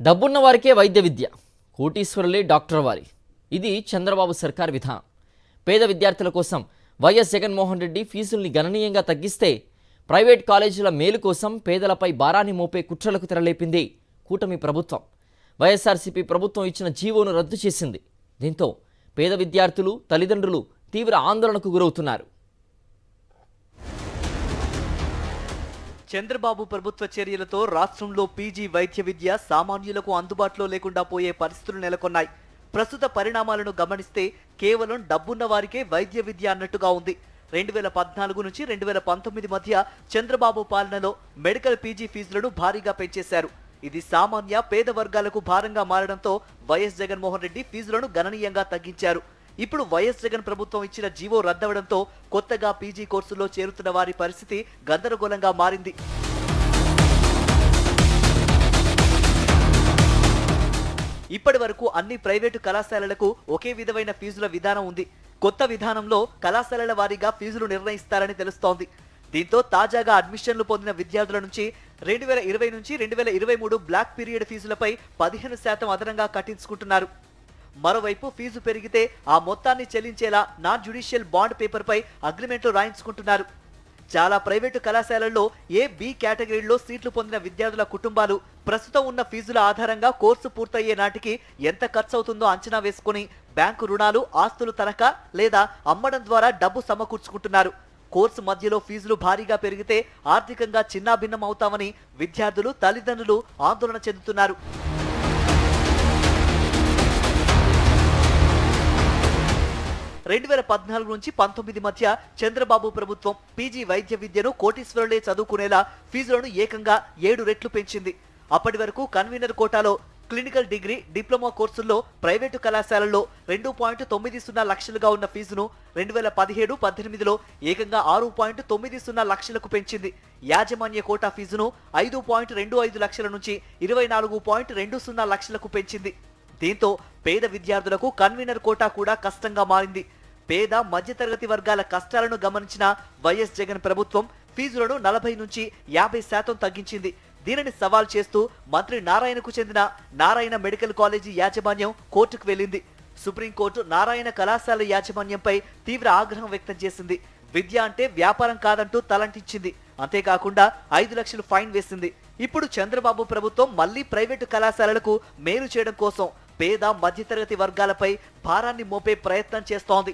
డబ్బున్న వారికే వైద్య విద్య, కోటీశ్వరులే డాక్టర్ వారి. ఇది చంద్రబాబు సర్కార్ విధానం. పేద విద్యార్థుల కోసం వైఎస్ జగన్మోహన్ రెడ్డి ఫీజుల్ని గణనీయంగా తగ్గిస్తే ప్రైవేట్ కాలేజీల మేలు కోసం పేదలపై భారాన్ని మోపే కుట్రలకు తెరలేపింది కూటమి ప్రభుత్వం. వైఎస్ఆర్సీపీ ప్రభుత్వం ఇచ్చిన జీవోను రద్దు చేసింది. దీంతో పేద విద్యార్థులు, తల్లిదండ్రులు తీవ్ర ఆందోళనకు గురవుతున్నారు. చంద్రబాబు ప్రభుత్వ చర్యలతో రాష్ట్రంలో పీజీ వైద్య విద్య సామాన్యులకు అందుబాటులో లేకుండా పోయే పరిస్థితులు నెలకొన్నాయి. ప్రస్తుత పరిణామాలను గమనిస్తే కేవలం డబ్బున్న వారికే వైద్య విద్య అన్నట్టుగా ఉంది. 2014 నుంచి 2019 మధ్య చంద్రబాబు పాలనలో మెడికల్ పీజీ ఫీజులను భారీగా పెంచేశారు. ఇది సామాన్య పేద వర్గాలకు భారంగా మారడంతో వైఎస్ జగన్మోహన్ రెడ్డి ఫీజులను గణనీయంగా తగ్గించారు. ఇప్పుడు వైఎస్ జగన్ ప్రభుత్వం ఇచ్చిన జీవో రద్దవడంతో కొత్తగా పీజీ కోర్సుల్లో చేరుతున్న వారి పరిస్థితి గందరగోళంగా మారింది. ఇప్పటి వరకు అన్ని ప్రైవేటు కళాశాలలకు ఒకే విధమైన ఫీజుల విధానం ఉంది. కొత్త విధానంలో కళాశాలల వారీగా ఫీజులు నిర్ణయిస్తారని తెలుస్తోంది. దీంతో తాజాగా అడ్మిషన్లు పొందిన విద్యార్థుల నుంచి 2020 నుంచి 2023 బ్లాక్ పీరియడ్ ఫీజులపై 15% అదనంగా కట్టించుకుంటున్నారు. మరోవైపు ఫీజు పెరిగితే ఆ మొత్తాన్ని చెల్లించేలా నాన్ జ్యుడిషియల్ బాండ్ పేపర్పై అగ్రిమెంట్లు రాయించుకుంటున్నారు. చాలా ప్రైవేటు కళాశాలల్లో ఏ బి కేటగిరీలో సీట్లు పొందిన విద్యార్థుల కుటుంబాలు ప్రస్తుతం ఉన్న ఫీజుల ఆధారంగా కోర్సు పూర్తయ్యే నాటికి ఎంత ఖర్చు అవుతుందో అంచనా వేసుకుని బ్యాంకు రుణాలు, ఆస్తులు తనఖా లేదా అమ్మడం ద్వారా డబ్బు సమకూర్చుకుంటున్నారు. కోర్సు మధ్యలో ఫీజులు భారీగా పెరిగితే ఆర్థికంగా చిన్నాభిన్నం అవుతామని విద్యార్థులు, తల్లిదండ్రులు ఆందోళన చెందుతున్నారు. రెండు 2014 నుంచి 19 మధ్య చంద్రబాబు ప్రభుత్వం పీజీ వైద్య విద్యను కోటీశ్వరులే చదువుకునేలా ఫీజులను ఏకంగా 7 రెట్లు పెంచింది. అప్పటి వరకు కన్వీనర్ కోటాలో క్లినికల్ డిగ్రీ, డిప్లొమా కోర్సుల్లో ప్రైవేటు కళాశాలల్లో 2.90 లక్షలుగా ఉన్న ఫీజును 2017-18లో ఏకంగా 6.90 లక్షలకు పెంచింది. యాజమాన్య కోటా ఫీజును 5.25 లక్షల నుంచి 24.20 లక్షలకు పెంచింది. దీంతో పేద విద్యార్థులకు కన్వీనర్ కోటా కూడా కష్టంగా మారింది. పేద మధ్యతరగతి వర్గాల కష్టాలను గమనించిన వైఎస్ జగన్ ప్రభుత్వం ఫీజులను 40 నుంచి 50% తగ్గించింది. దీనిని సవాల్ చేస్తూ మంత్రి నారాయణకు చెందిన నారాయణ మెడికల్ కాలేజీ యాజమాన్యం కోర్టుకు వెళ్లింది. సుప్రీంకోర్టు నారాయణ కళాశాల యాజమాన్యంపై తీవ్ర ఆగ్రహం వ్యక్తం చేసింది. విద్య అంటే వ్యాపారం కాదంటూ తలంటించింది. అంతేకాకుండా 5 లక్షలు ఫైన్ వేసింది. ఇప్పుడు చంద్రబాబు ప్రభుత్వం మళ్లీ ప్రైవేటు కళాశాలలకు మేలు చేయడం కోసం పేద మధ్యతరగతి వర్గాలపై భారాన్ని మోపే ప్రయత్నం చేస్తోంది.